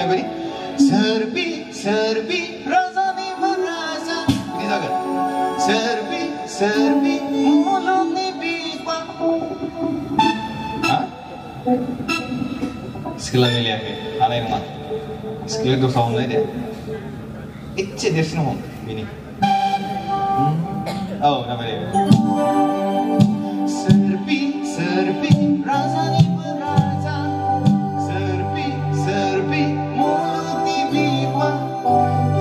beri serbi raza ni beraza ini zagat serbi mulut ni bipa sekilas ni lihat alai rumah sekilas tu sound ni dia itche desi no ini oh nama dia serbi raza ni beraza serbi mulut ni bipa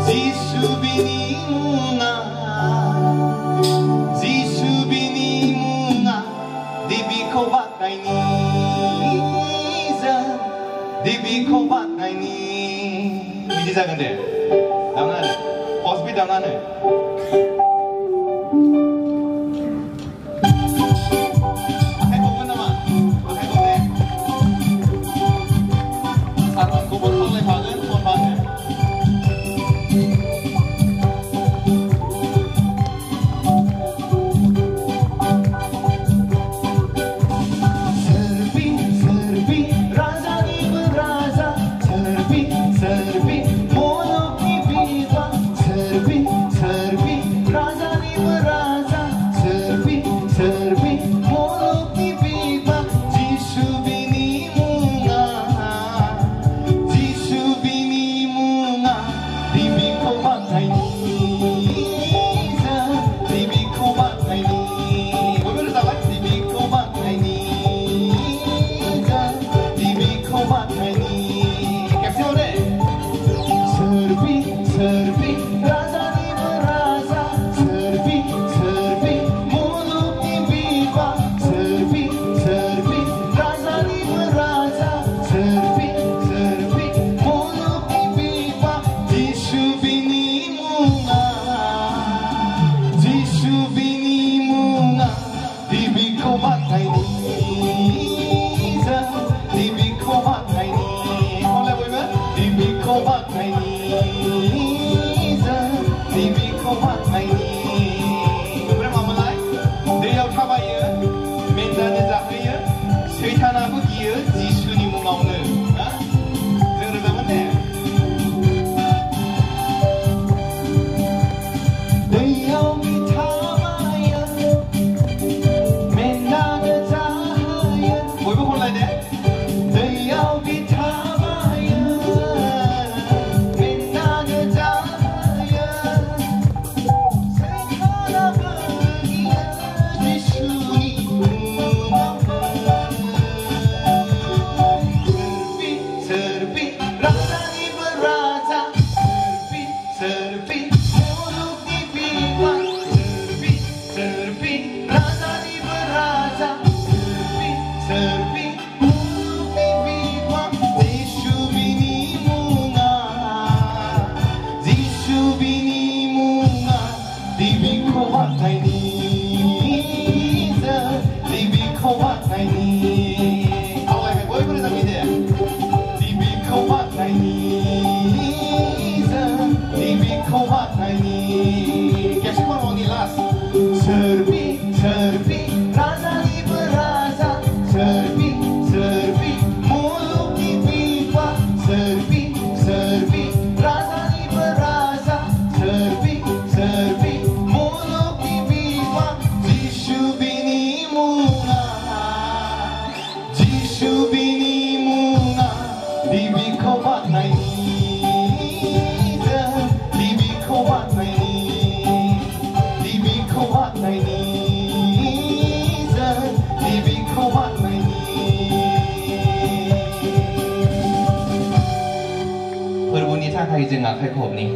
Zisu bini munga Dibi ko batai ni Dibi ko batai ni Ini jangan deh Jangan Hospital jangan deh Perbuatan kita akan khop ni